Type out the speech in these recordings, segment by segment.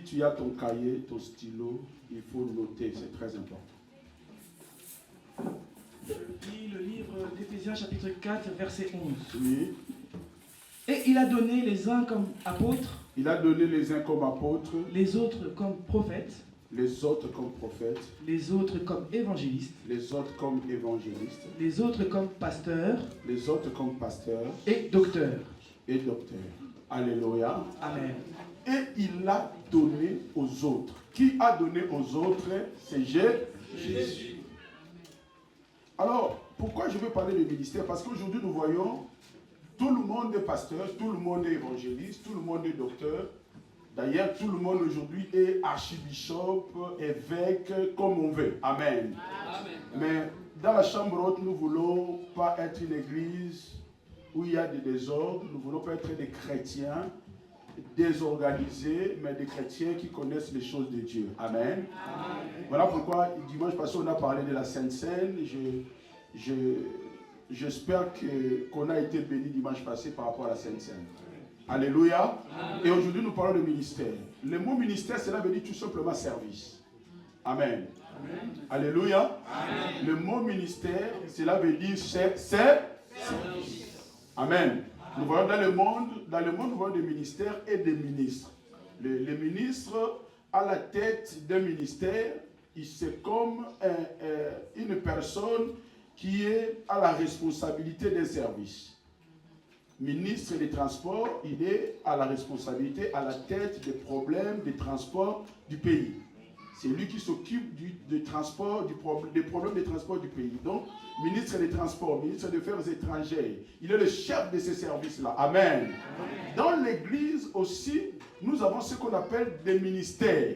tu as ton cahier, ton stylo, il faut noter, c'est très important. Je lis le livre d'Éphésiens chapitre 4, verset 11. Oui. Et il a donné les uns comme apôtres, Il a donné les uns comme apôtres, les autres comme prophètes, les autres comme prophètes, les autres comme évangélistes, les autres comme évangélistes, les autres comme pasteurs les autres comme pasteurs et docteurs. et docteurs. Alléluia. Amen. Et il l'a donné aux autres. Qui a donné aux autres? C'est Jésus. Alors, pourquoi je veux parler de ministère? Parce qu'aujourd'hui, nous voyons, tout le monde est pasteur, tout le monde est évangéliste, tout le monde est docteur. D'ailleurs, tout le monde aujourd'hui est archibishop, évêque, comme on veut. Amen. Amen. Mais dans la chambre haute, nous ne voulons pas être une église où il y a des désordres. Nous ne voulons pas être des chrétiens désorganisés, mais des chrétiens qui connaissent les choses de Dieu. Amen. Amen. Voilà pourquoi dimanche passé, on a parlé de la Sainte Seine. J'espère qu'on a été béni dimanche passé par rapport à la Sainte Seine. Alléluia. Amen. Et aujourd'hui, nous parlons de ministère. Le mot ministère, cela veut dire tout simplement service. Amen. Amen. Alléluia. Amen. Le mot ministère, cela veut dire service. Amen. Nous voyons dans le monde, nous voyons des ministères et des ministres. Le ministre à la tête d'un ministère, c'est comme une personne qui est à la responsabilité des services. Ministre des Transports, il est à la responsabilité, à la tête des problèmes des transports du pays. C'est lui qui s'occupe des problèmes des transports du pays. Donc, ministre des Transports, ministre des Affaires étrangères, il est le chef de ces services-là. Amen. Dans l'Église aussi, nous avons ce qu'on appelle des ministères,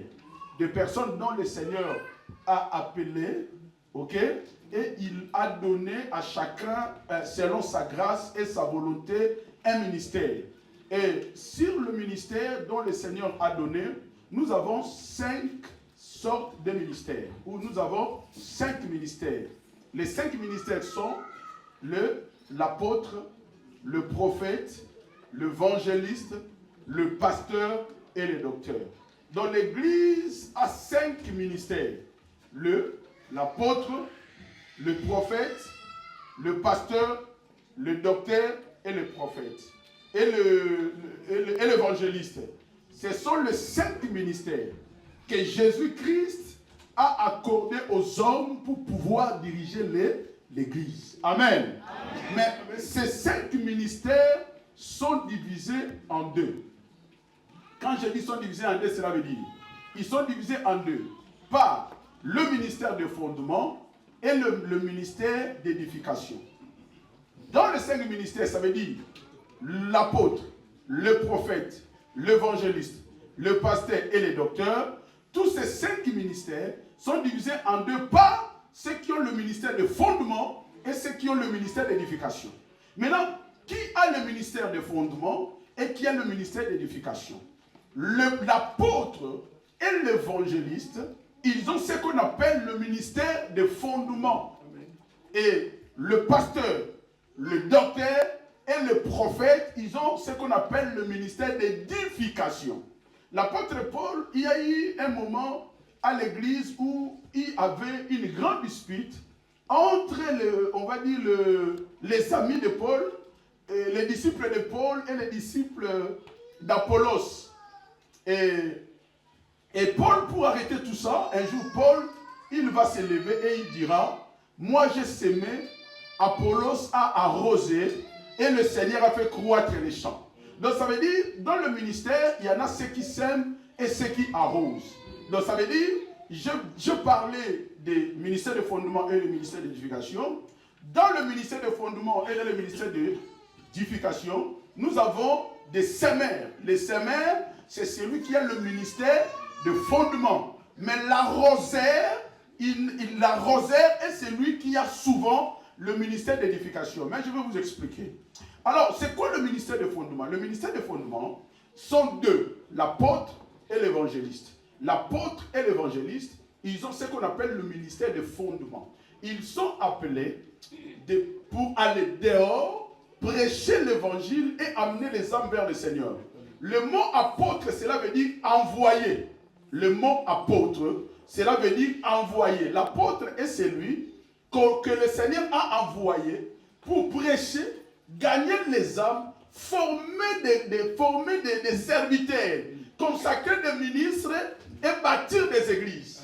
des personnes dont le Seigneur a appelé, ok? Et il a donné à chacun, selon sa grâce et sa volonté, un ministère. Et sur le ministère dont le Seigneur a donné, nous avons 5 sortes de ministères, où nous avons 5 ministères. Les 5 ministères sont l'apôtre, le prophète, l'évangéliste, le pasteur et le docteur. Donc l'Église a 5 ministères. L'apôtre, le prophète, le pasteur, le docteur et le prophète. Et l'évangéliste. Ce sont les 5 ministères que Jésus-Christ a accordés aux hommes pour pouvoir diriger l'Église. Amen. Amen. Mais ces 5 ministères sont divisés en 2. Quand je dis sont divisés en 2, cela veut dire ils sont divisés en 2 par le ministère de fondement et le ministère d'édification. Dans les 5 ministères, ça veut dire l'apôtre, le prophète, l'évangéliste, le pasteur et le docteur. Tous ces 5 ministères sont divisés en 2 par ceux qui ont le ministère de fondement et ceux qui ont le ministère d'édification. Maintenant, qui a le ministère de fondement et qui a le ministère d'édification? L'apôtre et l'évangéliste, ils ont ce qu'on appelle le ministère de fondement. Et le pasteur, le docteur et le prophète, ils ont ce qu'on appelle le ministère d'édification. L'apôtre Paul, il y a eu un moment à l'église où il y avait une grande dispute entre, les amis de Paul, les disciples de Paul et les disciples d'Apollos. Et Paul, pour arrêter tout ça, un jour, Paul, il va se lever et il dira, moi j'ai semé, Apollos a arrosé, et le Seigneur a fait croître les champs. Donc ça veut dire, dans le ministère, il y en a ceux qui sèment et ceux qui arrosent. Donc ça veut dire, je parlais des ministères de fondement et le ministère d'édification. Dans le ministère de fondement et dans le ministère d'édification, nous avons des semeurs. Les semeurs, c'est celui qui a le ministère de fondement. Mais l'arroseur, l'arroseur est celui qui a souvent le ministère d'édification. Mais je vais vous expliquer. Alors, c'est quoi le ministère de fondement? Le ministère de fondement sont 2, l'apôtre et l'évangéliste. L'apôtre et l'évangéliste, ils ont ce qu'on appelle le ministère de fondement. Ils sont appelés pour aller dehors, prêcher l'évangile et amener les âmes vers le Seigneur. Le mot apôtre, cela veut dire envoyer. le mot apôtre, cela veut dire envoyé. L'apôtre est celui que le Seigneur a envoyé pour prêcher, gagner les âmes, former des serviteurs, consacrer des ministres et bâtir des églises.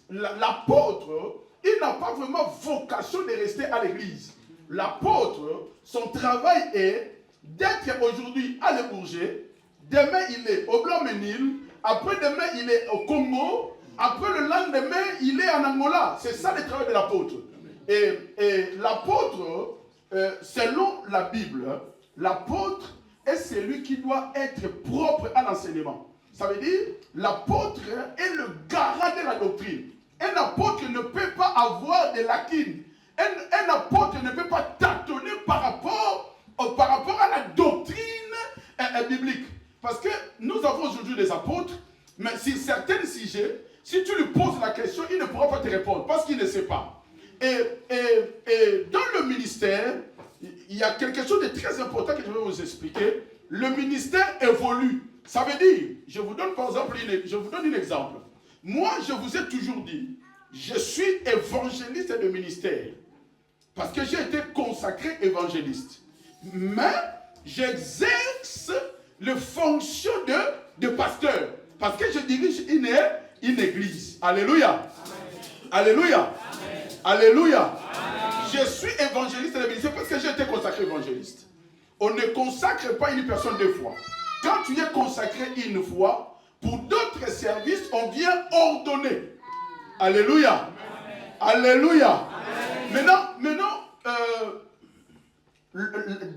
L'apôtre, il n'a pas vraiment vocation de rester à l'église. L'apôtre, son travail est d'être aujourd'hui à Le Bourget, demain il est au Blanc-Ménil, après-demain il est au Congo, après le lendemain il est en Angola. C'est ça le travail de l'apôtre. Et l'apôtre, selon la Bible, l'apôtre est celui qui doit être propre à l'enseignement. Ça veut dire, l'apôtre est le garant de la doctrine. Un apôtre ne peut pas avoir des lacunes. Un apôtre ne peut pas tâtonner par rapport à la doctrine biblique. Parce que nous avons aujourd'hui des apôtres, mais sur certains sujets, si tu lui poses la question, il ne pourra pas te répondre parce qu'il ne sait pas. Et dans le ministère, il y a quelque chose de très important que je vais vous expliquer. Le ministère évolue. Ça veut dire, je vous donne par exemple un exemple. Moi, je vous ai toujours dit, je suis évangéliste de ministère. Parce que j'ai été consacré évangéliste. Mais j'exerce les fonctions de pasteur. Parce que je dirige une église. Alléluia. Amen. Alléluia. Amen. Alléluia. Amen. Je suis évangéliste de ministère parce que j'ai été consacré évangéliste. On ne consacre pas une personne deux fois. Quand tu es consacré une fois, pour d'autres services, on vient ordonner. Alléluia. Amen. Alléluia. Amen. Maintenant,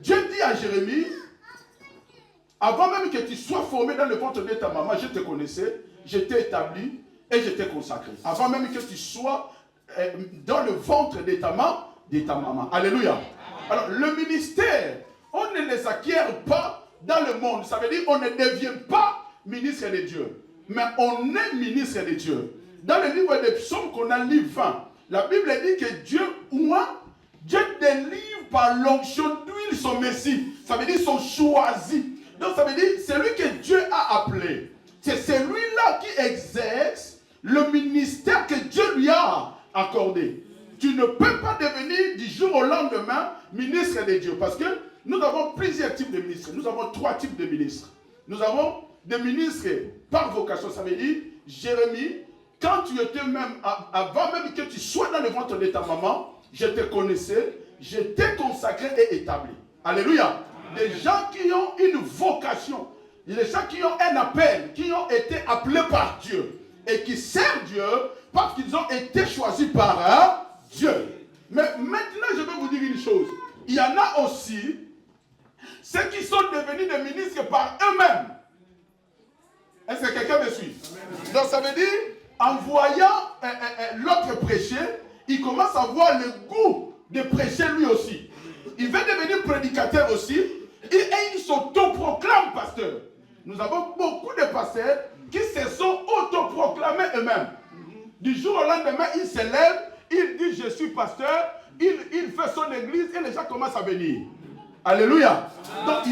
Dieu dit à Jérémie, avant même que tu sois formé dans le ventre de ta maman, je te connaissais, je t'ai établi et je t'ai consacré. Avant même que tu sois dans le ventre de ta maman. Alléluia. Alors, le ministère, on ne les acquiert pas dans le monde. Ça veut dire qu'on ne devient pas ministre de Dieu, mais on est ministre de Dieu. Dans le livre des psaumes qu'on a lu 20, la Bible dit que Dieu délivre par l'onction d'huile son Messie. Ça veut dire son choisi. Donc ça veut dire celui que Dieu a appelé. C'est celui-là qui exerce le ministère que Dieu lui a accordé. Tu ne peux pas devenir du jour au lendemain ministre de Dieu. Parce que nous avons plusieurs types de ministres. Nous avons 3 types de ministres. Nous avons des ministres par vocation. Ça veut dire, Jérémie, quand tu étais même, avant même que tu sois dans le ventre de ta maman, je te connaissais, je t'ai consacré et établi. Alléluia. Des gens qui ont une vocation, des gens qui ont un appel, qui ont été appelés par Dieu et qui servent Dieu parce qu'ils ont été choisis par Dieu. Mais maintenant, je vais vous dire une chose. Il y en a aussi ceux qui sont devenus des ministres par eux-mêmes. Est-ce que quelqu'un me suit? Donc ça veut dire, en voyant l'autre prêcher, il commence à avoir le goût de prêcher lui aussi. Il veut devenir prédicateur aussi et il s'autoproclame pasteur. Nous avons beaucoup de pasteurs qui se sont autoproclamés eux-mêmes. Du jour au lendemain, il se lève, il dit je suis pasteur, il fait son église et les gens commencent à venir. Alléluia. Donc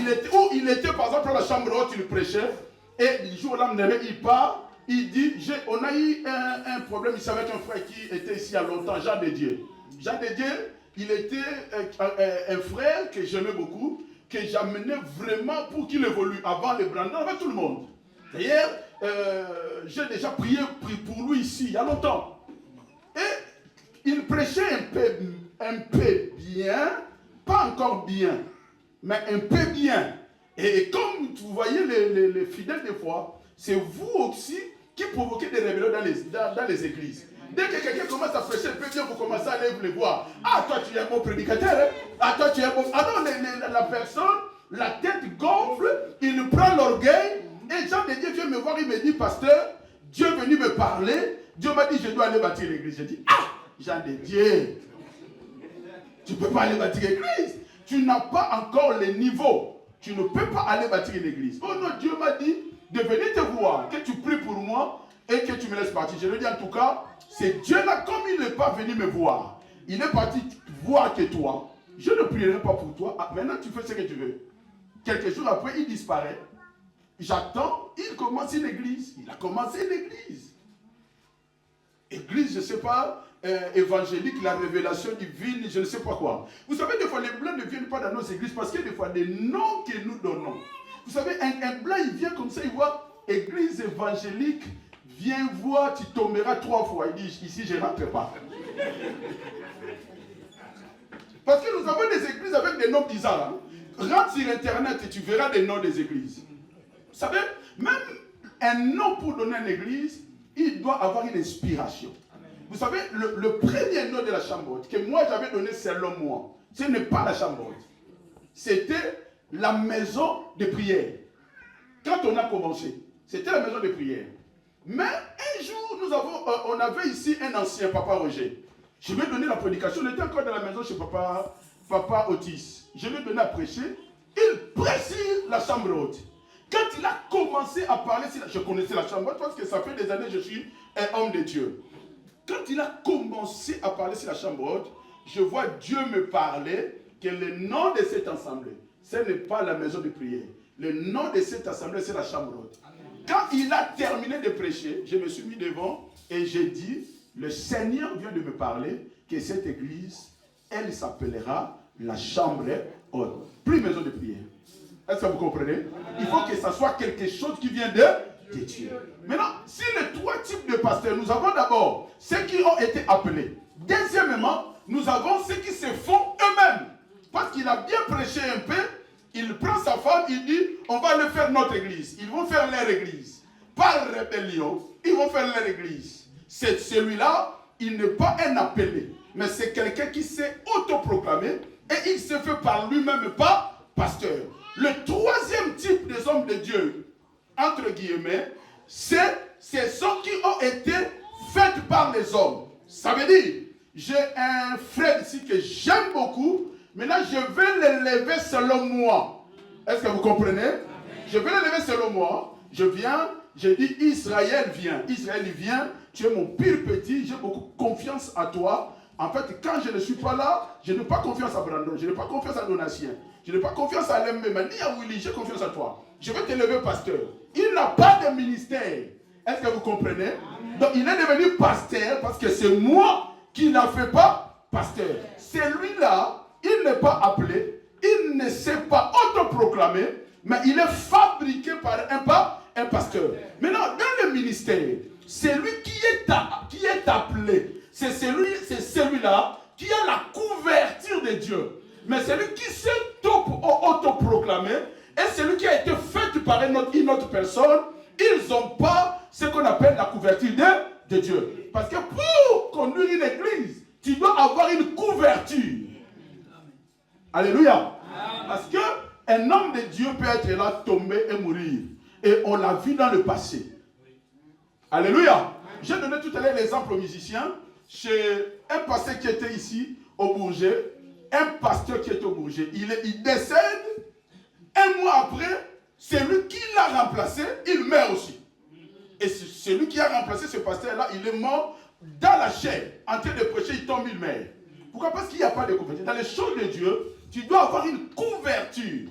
il était par exemple dans la chambre haute, il prêchait et du jour au lendemain, il part. Il dit, on a eu un problème ici avec un frère qui était ici il y a longtemps, Jean de Dieu. Jean de Dieu, il était un frère que j'aimais beaucoup, que j'amenais vraiment pour qu'il évolue avant le Brandon, avec tout le monde. D'ailleurs, j'ai déjà prié pour lui ici, il y a longtemps. Et il prêchait un peu bien, pas encore bien, mais un peu bien. Et comme vous voyez les fidèles des fois, c'est vous aussi qui provoquez des rébellions dans les églises. Dès que quelqu'un commence à prêcher, peut bien vous commencez à aller vous les voir. Ah, toi tu es un bon prédicateur. Hein? Ah, toi tu es un bon. Ah non, la personne, la tête gonfle, il prend l'orgueil. Et Jean de Dieu vient me voir, il me dit, pasteur, Dieu est venu me parler. Dieu m'a dit, je dois aller bâtir l'église. Je dis, ah, Jean de Dieu, tu ne peux pas aller bâtir l'église. Tu n'as pas encore le niveau. Tu ne peux pas aller bâtir l'église. Oh non, Dieu m'a dit de venir te voir, que tu pries pour moi et que tu me laisses partir. Je lui dis en tout cas, c'est Dieu là, comme il n'est pas venu me voir, il est parti voir que toi. Je ne prierai pas pour toi. Ah, maintenant tu fais ce que tu veux. Quelques jours après, il disparaît. j'attends, il commence une église. Il a commencé une église. Église, je ne sais pas, évangélique, la révélation divine, je ne sais pas quoi. Vous savez, des fois, les blancs ne viennent pas dans nos églises parce qu'il y a des fois des noms que nous donnons. Vous savez, un blanc, il vient comme ça, il voit église évangélique, viens voir, tu tomberas 3 fois. Il dit, ici, je ne rentre pas. Parce que nous avons des églises avec des noms bizarres. Rentre sur Internet et tu verras des noms des églises. Vous savez, même un nom pour donner une église, il doit avoir une inspiration. Vous savez, le premier nom de la chambre haute que moi j'avais donné selon moi, ce n'est pas la chambre haute. C'était la maison de prière. Quand on a commencé, c'était la maison de prière. Mais un jour, on avait ici un ancien, Papa Roger. Je lui ai donné la prédication. On était encore dans la maison chez Papa Otis. Je lui ai donné à prêcher. Il prêche la chambre haute. Quand il a commencé à parler, je connaissais la chambre haute parce que ça fait des années que je suis un homme de Dieu. Quand il a commencé à parler sur la chambre haute, je vois Dieu me parler que le nom de cette assemblée, ce n'est pas la maison de prière. Le nom de cette assemblée, c'est la chambre haute. Quand il a terminé de prêcher, je me suis mis devant et j'ai dit, le Seigneur vient de me parler que cette église, elle s'appellera la chambre haute. Plus maison de prière. Est-ce que vous comprenez? Il faut que ça soit quelque chose qui vient de Dieu. Maintenant, si les 3 types de pasteurs, nous avons d'abord ceux qui ont été appelés. Deuxièmement, nous avons ceux qui se font eux-mêmes. Parce qu'il a bien prêché un peu, il prend sa femme, il dit, on va le faire notre église. Ils vont faire leur église. Par rébellion, ils vont faire leur église. C'est celui-là, il n'est pas un appelé, mais c'est quelqu'un qui s'est autoproclamé et il se fait par lui-même pas pasteur. Le 3e type des hommes de Dieu, entre guillemets, c'est ceux qui ont été faits par les hommes. Ça veut dire, j'ai un frère ici que j'aime beaucoup, maintenant je vais l'élever selon moi. Est-ce que vous comprenez? Je vais l'élever selon moi. Je viens, je dis Israël vient. Israël vient, tu es mon pire petit, j'ai beaucoup confiance à toi. En fait, quand je ne suis pas là, je n'ai pas confiance à Brandon, je n'ai pas confiance à Donatien, je n'ai pas confiance à Lembe, ni à Willy, j'ai confiance à toi. Je vais t'élever pasteur. Il n'a pas de ministère. Est-ce que vous comprenez? Donc il est devenu pasteur parce que c'est moi qui n'a fait pas pasteur. Celui-là, il n'est pas appelé, il ne s'est pas autoproclamé, mais il est fabriqué par un pasteur. Maintenant, dans le ministère, celui qui est appelé, c'est celui-là qui a la couverture de Dieu. Mais celui qui s'est autoproclamé et celui qui a été fait par une autre personne, ils n'ont pas ce qu'on appelle la couverture de Dieu. Parce que pour conduire une église, tu dois avoir une couverture. Alléluia. Parce qu'un homme de Dieu peut être là, tomber et mourir. Et on l'a vu dans le passé. Alléluia. J'ai donné tout à l'heure l'exemple aux musiciens. Chez un pasteur qui était ici, au Bourget, un pasteur qui était au Bourget, il décède. Un mois après, celui qui l'a remplacé, il meurt aussi. Et celui qui a remplacé ce pasteur-là, il est mort dans la chair. En train de prêcher, il tombe, il meurt. Pourquoi? Parce qu'il n'y a pas de couverture. Dans les choses de Dieu, tu dois avoir une couverture.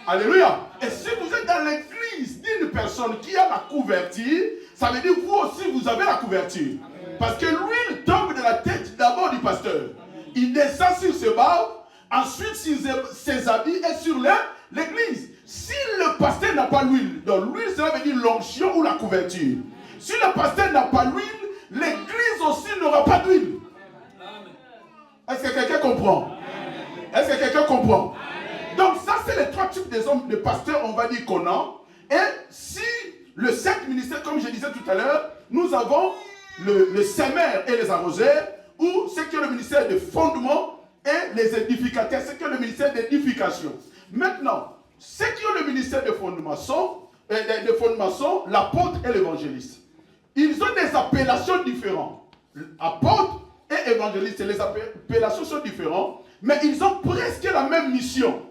Alléluia. Et si vous êtes dans l'église d'une personne qui a la couverture, ça veut dire que vous aussi, vous avez la couverture. Parce que l'huile tombe de la tête d'abord du pasteur. Il descend sur ses barbes, ensuite sur ses habits et sur l'église. Si le pasteur n'a pas l'huile, donc l'huile, cela veut dire l'onction ou la couverture. Si le pasteur n'a pas l'huile, l'église aussi n'aura pas d'huile. Est-ce que quelqu'un comprend? Est-ce que quelqu'un comprend? Donc ça, c'est les 3 types des hommes, de pasteurs, on va dire qu'on a. Et si le 5 ministères, comme je disais tout à l'heure, nous avons le sémère et les arroseurs, ou ceux qui ont le ministère de fondement et les édificateurs, ceux qui ont le ministère d'édification. Maintenant, ceux qui ont le ministère de fondement sont l'apôtre et l'évangéliste. Ils ont des appellations différentes. Apôtre et évangéliste, les appellations sont différentes, mais ils ont presque la même mission.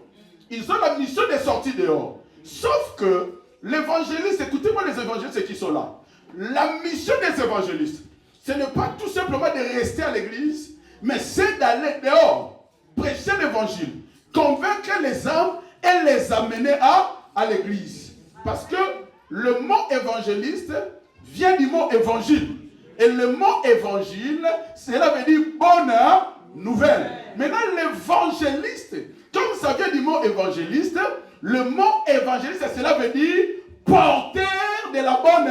Ils ont la mission de sortir dehors. Sauf que l'évangéliste, écoutez-moi les évangélistes qui sont là. La mission des évangélistes, ce n'est pas tout simplement de rester à l'église, mais c'est d'aller dehors, prêcher l'évangile, convaincre les âmes et les amener à l'église. Parce que le mot évangéliste vient du mot évangile. Et le mot évangile, cela veut dire bonne nouvelle. Maintenant, l'évangéliste, comme ça vient du mot évangéliste, le mot évangéliste, cela veut dire porteur de la bonne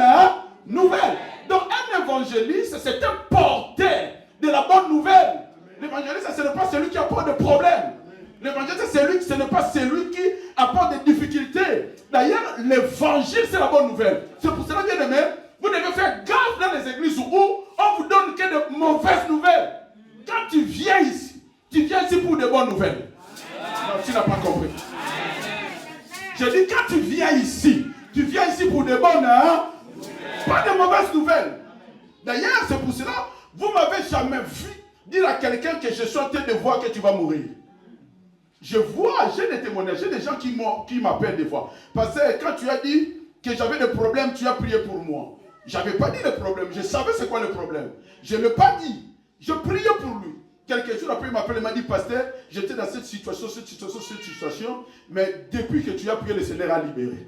nouvelle. Donc, un évangéliste, c'est un porteur de la bonne nouvelle. L'évangéliste, ce n'est pas celui qui apporte des problèmes. L'évangéliste, ce n'est pas celui qui apporte des difficultés. D'ailleurs, l'évangile, c'est la bonne nouvelle. C'est pour cela, bien aimé, vous devez faire gaffe dans les églises où on vous donne que de mauvaises nouvelles. Quand tu viens ici pour de bonnes nouvelles. Non, tu n'as pas compris. Je dis, quand tu viens ici pour de bonnes, pas de mauvaises nouvelles. D'ailleurs, c'est pour cela, vous ne m'avez jamais vu dire à quelqu'un que je suis en train de voir que tu vas mourir. Je vois, j'ai des témoignages, j'ai des gens qui m'appellent des fois. Parce que quand tu as dit que j'avais des problèmes, tu as prié pour moi. Je n'avais pas dit le problème, je savais c'est quoi le problème. Je ne l'ai pas dit, je priais pour lui. Quelques jours après, il m'appelle et m'a dit, pasteur, j'étais dans cette situation, mais depuis que tu as prié, le Seigneur a libéré.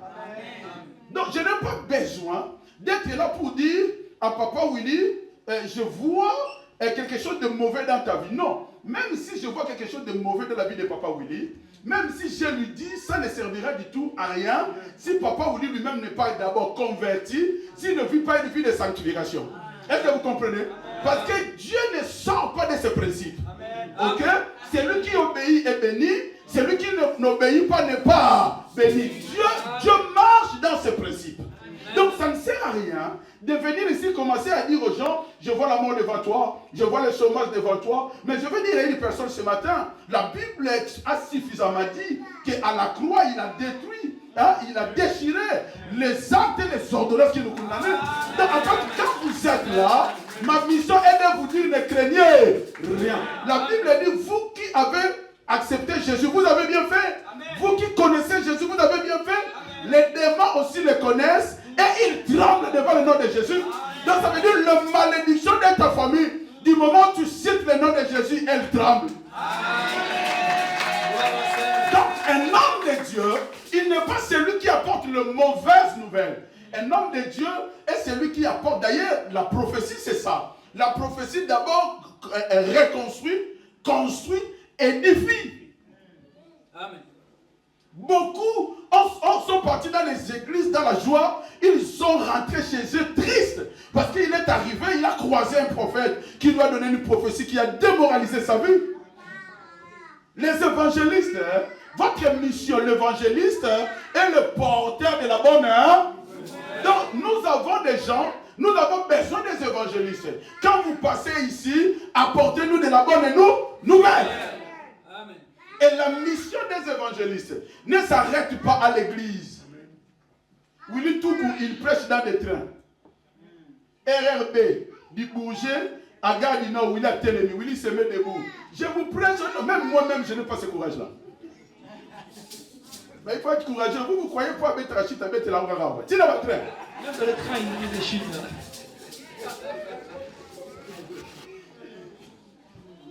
Donc, je n'ai pas besoin d'être là pour dire à Papa Willy, je vois quelque chose de mauvais dans ta vie. Non, même si je vois quelque chose de mauvais dans la vie de Papa Willy, même si je lui dis, ça ne servira du tout à rien, si Papa Willy lui-même n'est pas d'abord converti, s'il ne vit pas une vie de sanctification. Est-ce que vous comprenez? Parce que Dieu ne sort pas de ce principe. Ok? Celui qui obéit est béni, celui qui n'obéit pas n'est pas béni. Dieu marche dans ce principe. Donc ça ne sert à rien de venir ici commencer à dire aux gens, je vois la mort devant toi, je vois le chômage devant toi, mais je veux dire à une personne ce matin, la Bible a suffisamment dit qu'à la croix il a détruit, il a déchiré les actes et les ordonnances qui nous condamnaient. Donc en fait, quand vous êtes là, ma mission est de vous dire, ne craignez rien. La Bible dit, vous qui avez accepté Jésus, vous avez bien fait. Amen. Vous qui connaissez Jésus, vous avez bien fait. Amen. Les démons aussi le connaissent et ils tremblent devant le nom de Jésus. Amen. Donc ça veut dire la malédiction de ta famille, du moment où tu cites le nom de Jésus, elle tremble. Amen. Donc un homme de Dieu, il n'est pas celui qui apporte les mauvaises nouvelles. Un homme de Dieu est celui qui apporte. D'ailleurs, la prophétie, c'est ça. La prophétie, d'abord, reconstruit, construit, édifie. Amen. Beaucoup sont partis dans les églises, dans la joie. Ils sont rentrés chez eux tristes. Parce qu'il est arrivé, il a croisé un prophète qui lui a donné une prophétie qui a démoralisé sa vie. Les évangélistes, votre mission, l'évangéliste est le porteur de la bonne heure. Donc, nous avons des gens, nous avons besoin des évangélistes. Quand vous passez ici, apportez-nous de la bonne nouvelle. Amen. Et la mission des évangélistes ne s'arrête pas à l'église. Willy Toukou, il prêche dans des trains. RRB, du Bourget, à Gare du Nord, Willy a Télémi, Willy se met debout. Je vous prêche, même moi-même, je n'ai pas ce courage-là. Mais il faut être courageux. Vous croyez pas mettre la chute à mettre la ouara. Tu n'as pas de train. Même dans le train, il y a des chutes.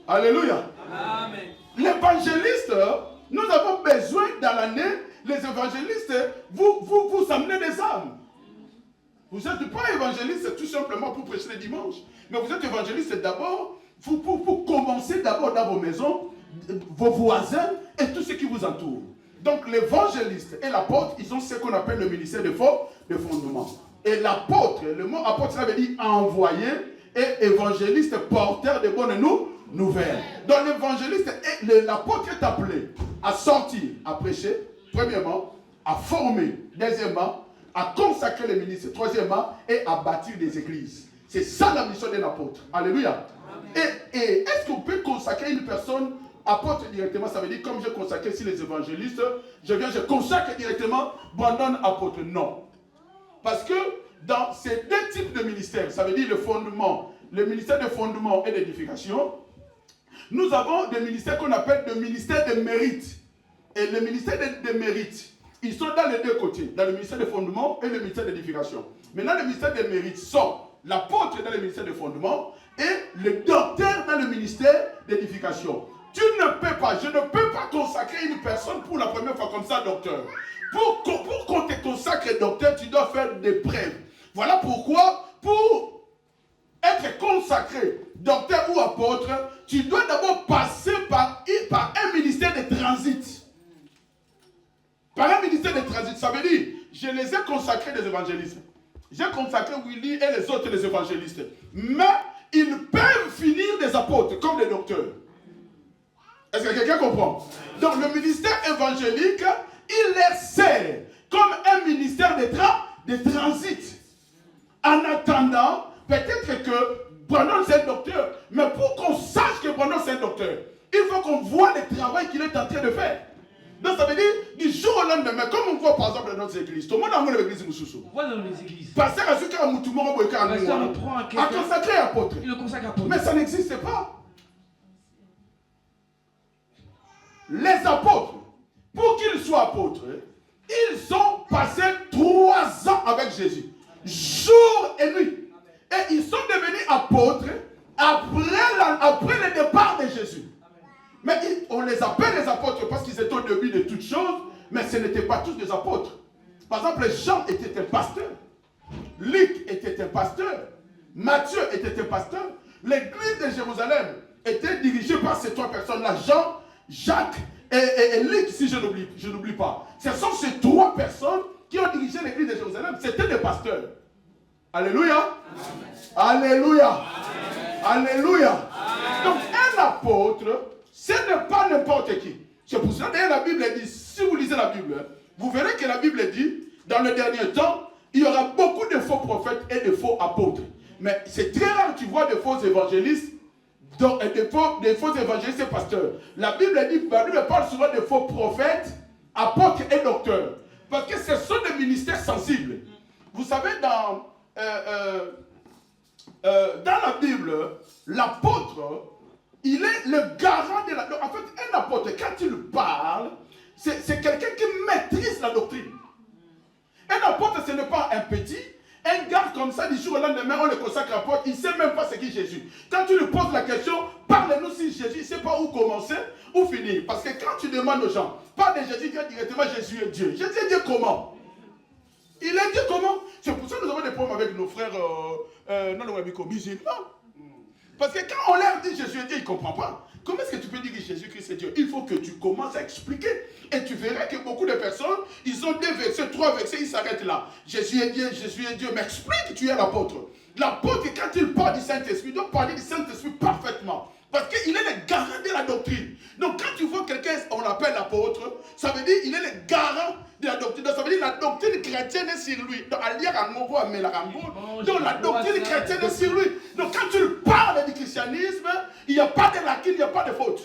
Alléluia. Amen. L'évangéliste, nous avons besoin dans l'année, les évangélistes, vous amenez des âmes. Vous n'êtes pas évangéliste tout simplement pour prêcher le dimanche. Mais vous êtes évangéliste d'abord, pour commencer d'abord dans vos maisons, vos voisins et tout ce qui vous entoure. Donc l'évangéliste et l'apôtre, ils ont ce qu'on appelle le ministère de fondement. Et l'apôtre, le mot apôtre, ça veut dire envoyé, et évangéliste, porteur de bonnes nouvelles. Donc l'évangéliste, l'apôtre est appelé à sortir, à prêcher, premièrement, à former, deuxièmement, à consacrer les ministres, troisièmement, et à bâtir des églises. C'est ça la mission d'un apôtre. Alléluia. Et est-ce qu'on peut consacrer une personne apôtre directement? Ça veut dire comme je consacre ici les évangélistes, je consacre directement Brandon apôtre. Non. Parce que dans ces deux types de ministères, ça veut dire le fondement, le ministère de fondement et d'édification, nous avons des ministères qu'on appelle des ministères de mérite. Et le ministère de mérite, ils sont dans les deux côtés, dans le ministère de fondement et le ministère d'édification. Maintenant, le ministère de mérite sont l'apôtre dans le ministère de fondement et le docteur dans le ministère d'édification. Tu ne peux pas, je ne peux pas consacrer une personne pour la première fois comme ça, docteur. Pour qu'on te consacres docteur, tu dois faire des preuves. Voilà pourquoi, pour être consacré docteur ou apôtre, tu dois d'abord passer par un ministère de transit. Par un ministère de transit, ça veut dire, je les ai consacrés des évangélistes. J'ai consacré Willy et les autres des évangélistes. Mais ils peuvent finir des apôtres comme des docteurs. Est-ce que quelqu'un comprend? Donc le ministère évangélique, il les sert comme un ministère de transit. En attendant, peut-être que Brandon c'est un docteur, mais pour qu'on sache que Brandon c'est un docteur, il faut qu'on voit le travail qu'il est en train de faire. Donc ça veut dire, du jour au lendemain, comme on voit par exemple dans notre église, tout le monde a l'église Moussoussou. On voit dans les églises. Pasteur a su qu'un moutoumon a consacré apôtre. Il le consacre apôtre. Mais ça n'existe pas. Les apôtres, pour qu'ils soient apôtres, ils ont passé 3 ans avec Jésus, jour et nuit. Et ils sont devenus apôtres après le départ de Jésus. Mais on les appelle les apôtres parce qu'ils étaient au début de toutes choses, mais ce n'étaient pas tous des apôtres. Par exemple, Jean était un pasteur, Luc était un pasteur, Matthieu était un pasteur. L'église de Jérusalem était dirigée par ces 3 personnes-là, Jean, Jacques et Luc, si je n'oublie pas. Ce sont ces 3 personnes qui ont dirigé l'église de Jérusalem. C'était des pasteurs. Alléluia. Amen. Alléluia. Amen. Alléluia. Amen. Donc un apôtre, ce n'est pas n'importe qui. C'est pour ça que la Bible dit, si vous lisez la Bible, vous verrez que la Bible dit, dans le dernier temps, il y aura beaucoup de faux prophètes et de faux apôtres. Mais c'est très rare que tu vois de faux évangélistes, des faux évangélistes et pasteurs. La Bible dit, la Bible parle souvent de faux prophètes, apôtres et docteurs. Parce que ce sont des ministères sensibles. Vous savez, dans la Bible, l'apôtre, il est le garant de la doctrine. En fait, un apôtre, quand il parle, c'est quelqu'un qui maîtrise la doctrine. Un apôtre, ce n'est pas un petit. Un gars comme ça, du jour au lendemain, on le consacre apôtre, il ne sait même pas ce qu'est Jésus. Quand tu lui poses la question, parle-nous si Jésus, il ne sait pas où commencer, où finir. Parce que quand tu demandes aux gens, parle de Jésus, dis directement Jésus est Dieu. Jésus est Dieu comment? Il est Dieu comment? C'est pour ça que nous avons des problèmes avec nos frères musulmans. Parce que quand on leur dit Jésus est Dieu, ils ne comprennent pas. Comment est-ce que tu peux dire que Jésus-Christ est Dieu? Il faut que tu commences à expliquer. Et tu verras que beaucoup de personnes, ils ont 2 versets, 3 versets, ils s'arrêtent là. Jésus est Dieu, mais explique que tu es l'apôtre. L'apôtre, quand il parle du Saint-Esprit, il doit parler du Saint-Esprit parfaitement. Parce qu'il est le garant de la doctrine. Donc quand tu vois quelqu'un, on l'appelle l'apôtre, ça veut dire qu'il est le garant de la doctrine. Donc ça veut dire que la doctrine chrétienne est sur lui. Donc la doctrine chrétienne est sur lui. Donc quand tu parles du christianisme, il n'y a pas de lacune, il n'y a pas de faute.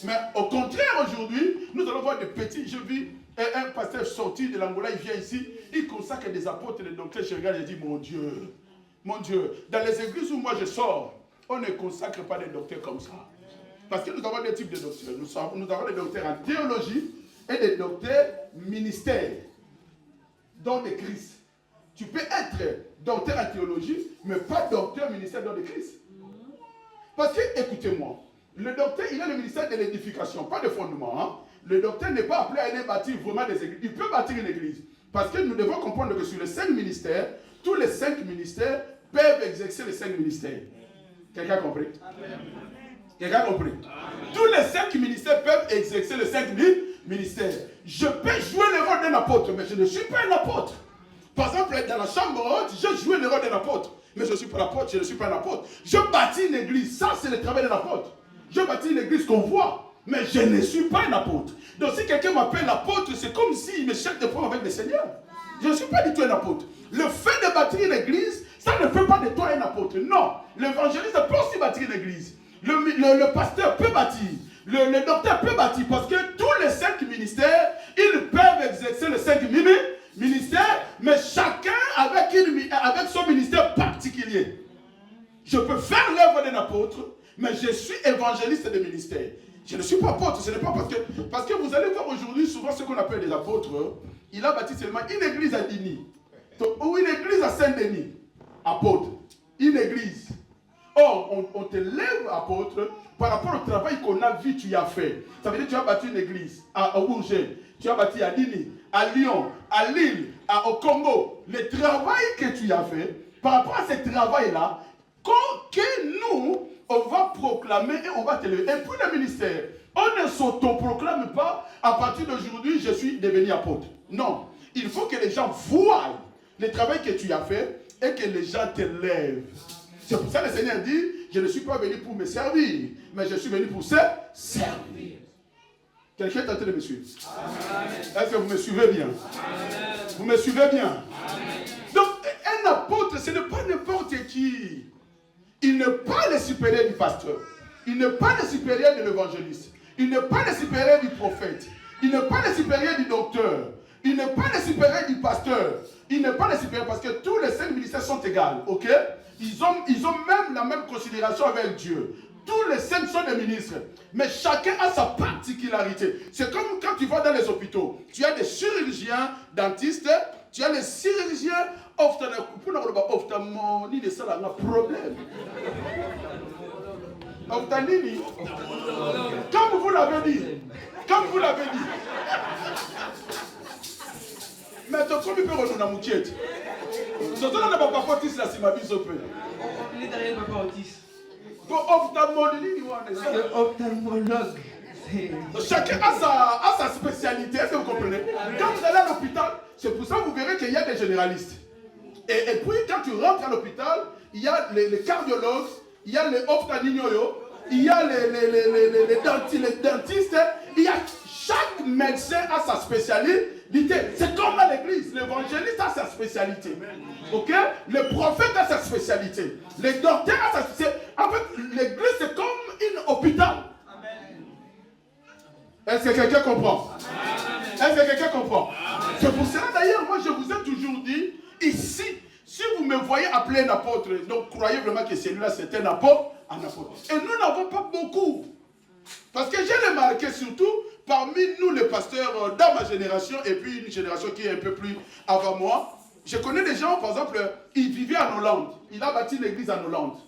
Mais au contraire, aujourd'hui, nous allons voir des petits. Je vis un pasteur sorti de l'Angola, il vient ici, il consacre des apôtres, des docteurs. Je regarde et je dis, mon Dieu, dans les églises où moi je sors, on ne consacre pas des docteurs comme ça. Parce que nous avons des types de docteurs. Nous avons des docteurs en théologie et des docteurs ministères, dans le Christ. Tu peux être docteur en théologie, mais pas docteur ministère dans le Christ. Parce que, écoutez-moi, le docteur, il a le ministère de l'édification, pas de fondement. Hein? Le docteur n'est pas appelé à aller bâtir vraiment des églises. Il peut bâtir une église. Parce que nous devons comprendre que sur les 5 ministères, tous les 5 ministères peuvent exercer les 5 ministères. Quelqu'un a compris? Quelqu'un a compris? Tous les 5 ministères peuvent exercer les 5 ministères. Je peux jouer le rôle d'un apôtre, mais je ne suis pas un apôtre. Par exemple, dans la chambre haute, je joue le rôle d'un apôtre. Mais je ne suis pas l'apôtre, je ne suis pas un apôtre. Je bâtis une église, ça c'est le travail d'un apôtre. Je bâtis une église qu'on voit, mais je ne suis pas un apôtre. Donc si quelqu'un m'appelle apôtre, c'est comme s'il me cherche des problèmes avec le Seigneur. Je ne suis pas du tout un apôtre. Le fait de bâtir une église, ça ne fait pas de toi un apôtre. Non, l'évangéliste peut aussi bâtir une église. Le pasteur peut bâtir. Le docteur peut bâtir. Parce que tous les 5 ministères, ils peuvent exercer les 5 ministères, mais chacun avec son ministère particulier. Je peux faire l'œuvre d'un apôtre, mais je suis évangéliste de ministère. Je ne suis pas apôtre, ce n'est pas parce que vous allez voir aujourd'hui souvent ce qu'on appelle des apôtres. Il a bâti seulement une église à Dini, ou une église à Saint-Denis, apôtre, une église. Or, on te lève apôtre par rapport au travail qu'on a vu tu as fait. Ça veut dire que tu as bâti une église à Bourget, tu as bâti à Dini, à Lyon, à Lille, au Congo. Le travail que tu as fait, par rapport à ce travail-là, que nous, on va proclamer et on va te lever. Et puis le ministère, on ne s'autoproclame pas à partir d'aujourd'hui, je suis devenu apôtre. Non, il faut que les gens voient le travail que tu as fait et que les gens te lèvent. C'est pour ça que le Seigneur dit, je ne suis pas venu pour me servir, mais je suis venu pour se servir. Quelqu'un est en train de me suivre? Est-ce que vous me suivez bien? Amen. Vous me suivez bien? Amen. Donc, un apôtre, ce n'est pas n'importe qui. Il n'est pas le supérieur du pasteur. Il n'est pas le supérieur de l'évangéliste. Il n'est pas le supérieur du prophète. Il n'est pas le supérieur du docteur. Il n'est pas le supérieur du pasteur. Il n'est pas le supérieur parce que tous les 5 ministères sont égaux. Ok? Ils ont même la même considération avec Dieu. Tous les 5 sont des ministres. Mais chacun a sa particularité. C'est comme quand tu vas dans les hôpitaux. Tu as des chirurgiens, dentistes. Tu as les chirurgiens ophtalmologues. C'est ça le problème. Ophtalmologie. Comme vous l'avez dit. Comme vous l'avez dit. Mais tu peux revenir dans Moukiet. Surtout dans le papa Otis, là, c'est ma bise au peu. Il est derrière le papa Otis. Ophtalmologue. Chacun a sa spécialité, est-ce que vous comprenez? Quand vous allez à l'hôpital, c'est pour ça que vous verrez qu'il y a des généralistes. Et puis, quand tu rentres à l'hôpital, il y a les cardiologues, il y a les ophtalmologues, il y a les dentistes, il y a chaque médecin a sa spécialité. C'est comme à l'église, l'évangéliste a sa spécialité. Ok? Le prophète a sa spécialité. Le docteur a sa spécialité. En fait, l'église c'est comme un hôpital. Est-ce que quelqu'un comprend? Est-ce que quelqu'un comprend? C'est pour cela d'ailleurs, moi je vous ai toujours dit, ici, si vous me voyez appeler un apôtre, donc croyez vraiment que celui-là c'est un apôtre. Et nous n'avons pas beaucoup. Parce que j'ai remarqué surtout parmi nous les pasteurs dans ma génération et puis une génération qui est un peu plus avant moi. Je connais des gens, par exemple, ils vivaient en Hollande. Il a bâti l'église en Hollande.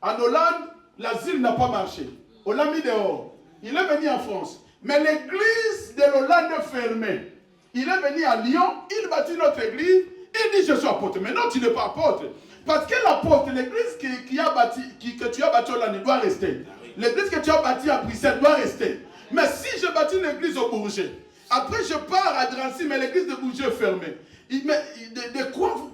En Hollande, l'asile n'a pas marché. On l'a mis dehors. Il est venu en France. Mais l'église de l'Hollande est fermée. Il est venu à Lyon, il bâtit notre église, il dit je suis apôtre. Mais non, tu n'es pas apôtre. Parce que l'apôtre, l'église que tu as bâtie au Hollande doit rester. L'église que tu as bâtie à Bruxelles doit rester. Mais si je bâtis une église au Bourget, après je pars à Drancy, mais l'église de Bourget est fermée. De quoi vous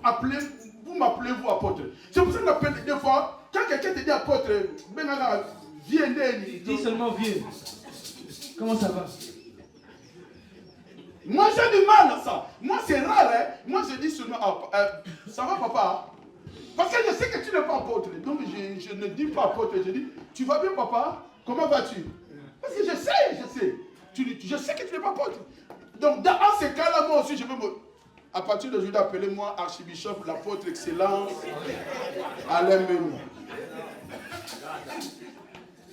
m'appelez-vous apôtre? C'est pour ça qu'on appelle des fois, quand quelqu'un te dit apôtre, viens. Dis seulement vieux. Comment ça va? Moi j'ai du mal à ça. Moi c'est rare, hein. Moi je dis seulement, ça va papa? Parce que je sais que tu n'es pas apôtre. Donc je ne dis pas apôtre, je dis, tu vas bien papa? Comment vas-tu? Parce que je sais. Je sais que tu n'es pas apôtre. Donc dans ces cas-là, moi aussi je peux me... À partir d'aujourd'hui, appelez-moi archibishop, l'apôtre excellent, Alain Ménou.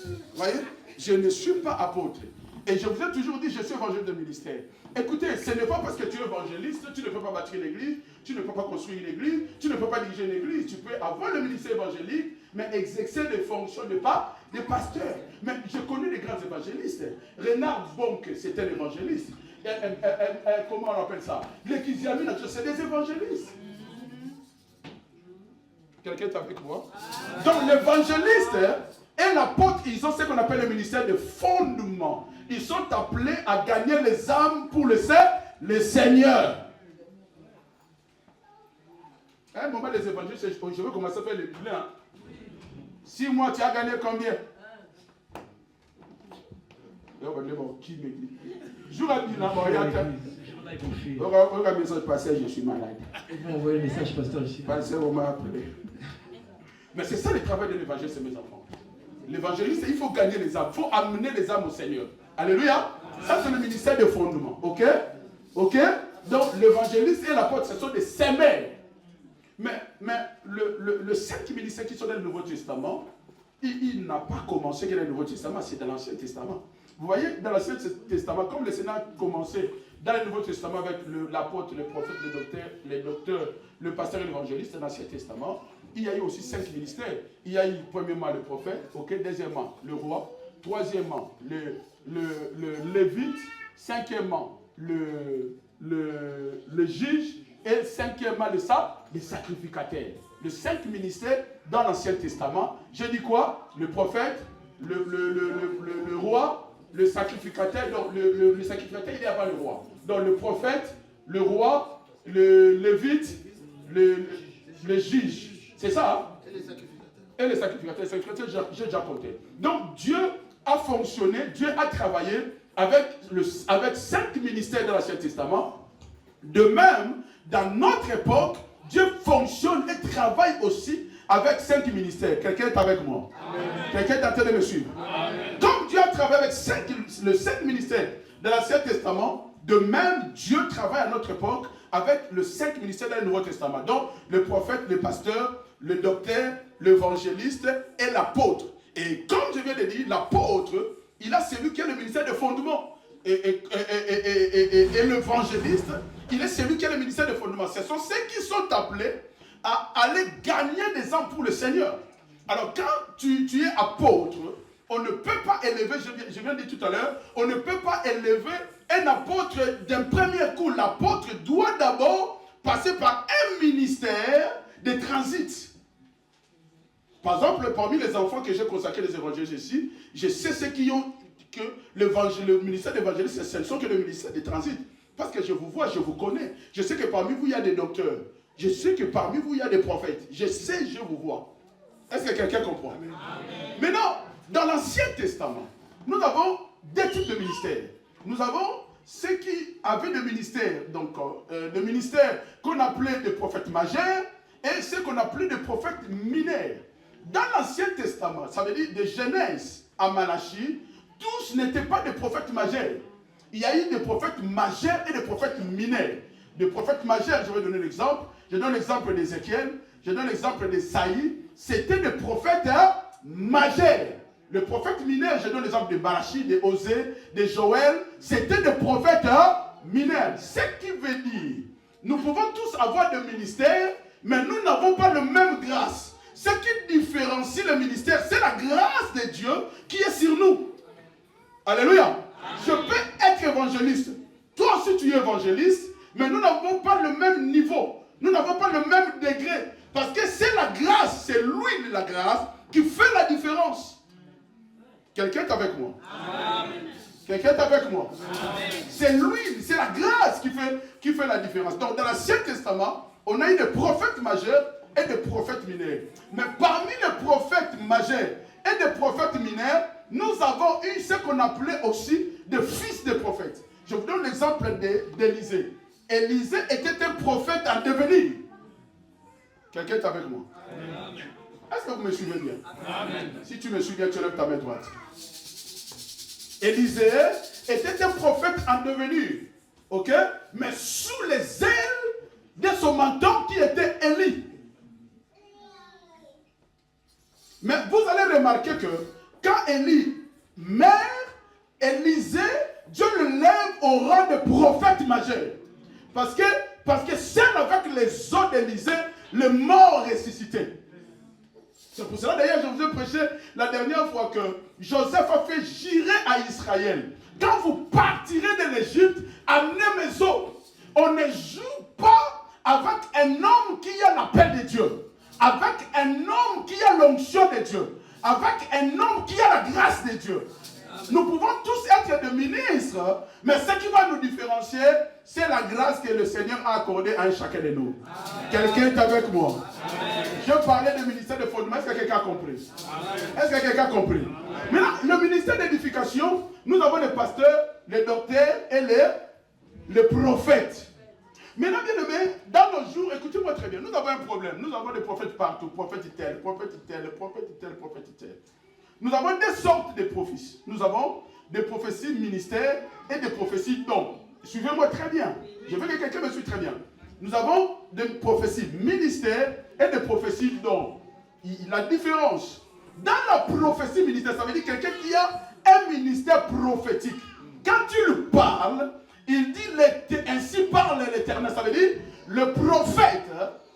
Vous voyez? Je ne suis pas apôtre. Et je vous ai toujours dit, je suis évangéliste de ministère. Écoutez, ce n'est pas parce que tu es évangéliste, tu ne peux pas bâtir une église, tu ne peux pas construire une église, tu ne peux pas diriger une église. Tu peux avoir le ministère évangélique, mais exercer des fonctions de pasteur. Mais je connais des grands évangélistes. Renard Bonk, c'était l'évangéliste. Comment on appelle ça? L'Ecclésiamine, c'est des évangélistes. Quelqu'un est avec moi? Donc l'évangéliste et l'apôtre, ils ont ce qu'on appelle le ministère de fondement. Ils sont appelés à gagner les âmes pour le Seigneur. À un moment, les évangélistes, je veux commencer à faire le bilan. 6 mois, tu as gagné combien? Qui me dit? Jour à bilan, regarde le message passé, je suis malade. Ils vont envoyer le message, pasteur, ici. Pasteur, on m'a appelé. Mais c'est ça le travail de l'évangéliste, mes enfants. L'évangéliste, il faut gagner les âmes, il faut amener les âmes au Seigneur. Alléluia. Ça, c'est le ministère de fondement. Ok? Ok? Donc, l'évangéliste et l'apôtre, ce sont des semelles. Mais le 5 ministères qui sont dans le Nouveau Testament, il n'a pas commencé dans le Nouveau Testament, c'est dans l'Ancien Testament. Vous voyez, dans l'Ancien Testament, comme le Seigneur a commencé dans le Nouveau Testament avec l'apôtre, le prophète, le docteur, le pasteur et l'évangéliste, dans l'Ancien Testament, il y a eu aussi 5 ministères. Il y a eu premièrement le prophète, ok, deuxièmement le roi, troisièmement le lévite, cinquièmement le juge et cinquièmement les sacrificateurs. Les 5 ministères dans l'Ancien Testament. J'ai dit quoi? Le prophète, le roi, le sacrificateur. Donc le sacrificateur il est avant le roi. Donc le prophète, le roi, le lévite, le juge. C'est ça, hein? Et les sacrificateurs. Les sacrificateurs, j'ai déjà compté. Donc Dieu a fonctionné, Dieu a travaillé avec 5 ministères de l'Ancien Testament. De même, dans notre époque, Dieu fonctionne et travaille aussi avec 5 ministères. Quelqu'un est avec moi? Amen. Quelqu'un est en train de me suivre? Amen. Comme Dieu a travaillé avec les 5 ministères de l'Ancien Testament, de même, Dieu travaille à notre époque avec les 5 ministères du Nouveau Testament. Donc, le prophète, le pasteur, le docteur, l'évangéliste et l'apôtre. Et comme je viens de dire, l'apôtre, il a celui qui a le ministère de fondement. Et l'évangéliste, il est celui qui a le ministère de fondement. Ce sont ceux qui sont appelés à aller gagner des âmes pour le Seigneur. Alors quand tu es apôtre, on ne peut pas élever, je viens de dire tout à l'heure, on ne peut pas élever un apôtre d'un premier coup. L'apôtre doit d'abord passer par un ministère de transit. Par exemple, parmi les enfants que j'ai consacrés les évangélistes ici, je sais ceux qui ont que le ministère d'évangéliste, ce ne sont que le ministère de transit. Parce que je vous vois, je vous connais. Je sais que parmi vous, il y a des docteurs. Je sais que parmi vous, il y a des prophètes. Je sais, je vous vois. Est-ce que quelqu'un comprend? Amen. Maintenant, dans l'Ancien Testament, nous avons 2 types de ministères. Nous avons ceux qui avaient des ministères, donc le ministère qu'on appelait des prophètes majeurs et ceux qu'on appelait des prophètes mineurs. Dans l'Ancien Testament, ça veut dire de Genèse à Malachie, tous n'étaient pas des prophètes majeurs. Il y a eu des prophètes majeurs et des prophètes mineurs. Des prophètes majeurs, je vais donner l'exemple. Je donne l'exemple d'Ézéchiel, je donne l'exemple d'Esaïe. C'était des prophètes majeurs. Le prophète mineur, je donne l'exemple de Malachie, de Osée, de Joël. C'était des prophètes mineurs. Ce qui veut dire, nous pouvons tous avoir des ministères, mais nous n'avons pas la même grâce. Ce qui différencie le ministère, c'est la grâce de Dieu qui est sur nous. Alléluia. Je peux être évangéliste. Toi aussi tu es évangéliste, mais nous n'avons pas le même niveau. Nous n'avons pas le même degré. Parce que c'est la grâce, c'est l'huile de la grâce qui fait la différence. Quelqu'un est avec moi? Amen. Quelqu'un est avec moi? C'est l'huile, c'est la grâce qui fait la différence. Donc dans l'Ancien Testament, on a eu des prophètes majeurs et des prophètes mineurs. Mais parmi les prophètes majeurs et des prophètes mineurs, nous avons eu ce qu'on appelait aussi des fils de prophètes. Je vous donne l'exemple d'Élisée. Élisée était un prophète en devenir. Quelqu'un est avec moi? Amen. Est-ce que vous me suivez bien? Amen. Si tu me suis bien, tu lèves ta main droite. Élisée était un prophète en devenir. Ok? Mais sous les ailes de son mentor qui était Élie. Mais vous allez remarquer que quand Élie meurt, Élisée, Dieu le lève au rang de prophète majeur. Parce que seul avec les os d'Élisée, le mort ressuscité. C'est pour cela d'ailleurs je vous ai prêché la dernière fois que Joseph a fait jurer à Israël. Quand vous partirez de l'Égypte, amenez mes os. On ne joue pas avec un homme qui a l'appel de Dieu. Avec un homme qui a l'onction de Dieu. Avec un homme qui a la grâce de Dieu. Nous pouvons tous être des ministres, mais ce qui va nous différencier, c'est la grâce que le Seigneur a accordée à chacun de nous. Quelqu'un est avec moi? Amen. Je parlais du ministère de fondement. Est-ce que quelqu'un a compris? Est-ce que quelqu'un a compris? Maintenant, le ministère d'édification, nous avons les pasteurs, les docteurs et les prophètes. Maintenant, bien aimé, dans nos jours, écoutez-moi très bien, nous avons un problème. Nous avons des prophètes partout, prophètes tel, prophètes tel, prophètes tel, prophètes tel. Nous avons des sortes de prophéties. Nous avons des prophéties ministères et des prophéties dons. Suivez-moi très bien. Je veux que quelqu'un me suive très bien. Nous avons des prophéties ministères et des prophéties dons. La différence. Dans la prophétie ministère, ça veut dire quelqu'un qui a un ministère prophétique. Quand tu lui parles, il dit ainsi parle l'Éternel. Ça veut dire le prophète,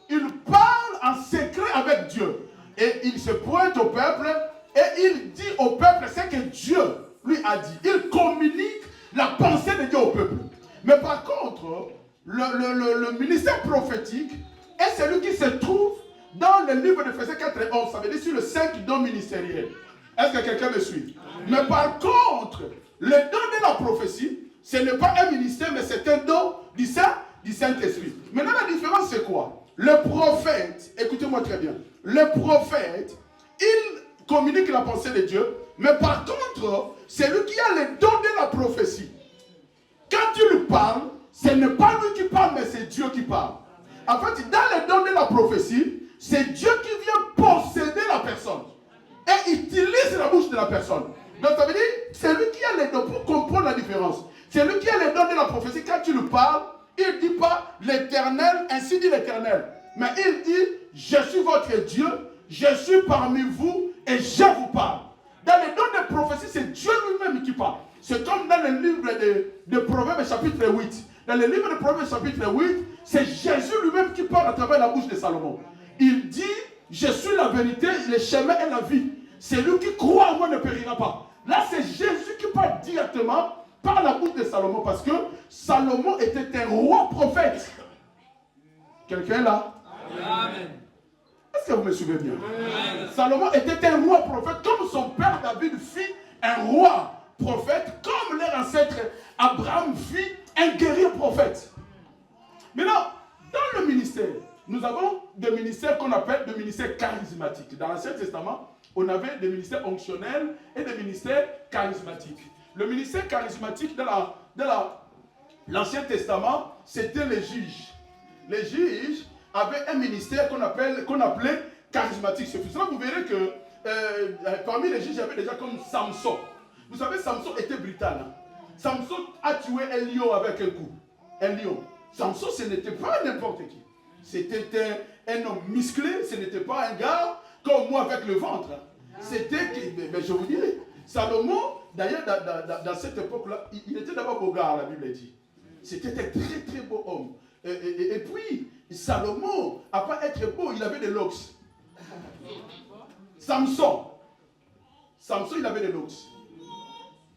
il parle en secret avec Dieu. Et il se pointe au peuple et il dit au peuple ce que Dieu lui a dit. Il communique la pensée de Dieu au peuple. Mais par contre, le ministère prophétique est celui qui se trouve dans le livre de Ephésiens 4 et 11. Ça veut dire sur le 5 dons ministériels. Est-ce que quelqu'un me suit? Mais par contre, le don de la prophétie, ce n'est pas un ministère, mais c'est un don du Saint-Esprit. Maintenant, la différence, c'est quoi? Le prophète, écoutez-moi très bien, le prophète, il communique la pensée de Dieu, mais par contre, c'est lui qui a le don de la prophétie. Quand tu lui parles, ce n'est pas lui qui parle, mais c'est Dieu qui parle. En fait, dans le don de la prophétie, c'est Dieu qui vient posséder la personne et utilise la bouche de la personne. Donc ça veut dire, c'est lui qui a les dons, pour comprendre la différence. C'est lui qui a les dons de la prophétie. Quand tu lui parles, il ne dit pas l'Éternel, ainsi dit l'Éternel. Mais il dit, je suis votre Dieu, je suis parmi vous et je vous parle. Dans les dons de prophétie, c'est Dieu lui-même qui parle. C'est comme dans le livre de Proverbes chapitre 8. Dans le livre de Proverbes chapitre 8, c'est Jésus lui-même qui parle à travers la bouche de Salomon. Il dit, je suis la vérité, le chemin et la vie. Celui qui croit en moi ne périra pas. Là, c'est Jésus qui parle directement par la bouche de Salomon, parce que Salomon était un roi prophète. Quelqu'un est là? Amen. Est-ce que vous me suivez bien? Amen. Salomon était un roi prophète, comme son père David fit un roi prophète, comme leur ancêtre Abraham fit un guerrier prophète. Maintenant, dans le ministère, nous avons des ministères qu'on appelle des ministères charismatiques. Dans l'Ancien Testament, on avait des ministères onctionnels et des ministères charismatiques. Le ministère charismatique dans l'Ancien Testament, c'était les juges. Les juges avaient un ministère qu'on appelait charismatique. C'est pour cela que vous verrez que parmi les juges, il y avait déjà comme Samson. Vous savez, Samson était brutal. Hein? Samson a tué un lion avec un coup. Un lion. Samson, ce n'était pas n'importe qui. C'était un homme musclé, ce n'était pas un gars comme moi avec le ventre. C'était, mais je vous dirais, Salomon, d'ailleurs, dans cette époque-là, il était d'abord beau gars, la Bible dit. C'était un très très beau homme. Et puis, Salomon, à part être beau, il avait des locks. Samson, il avait des locks.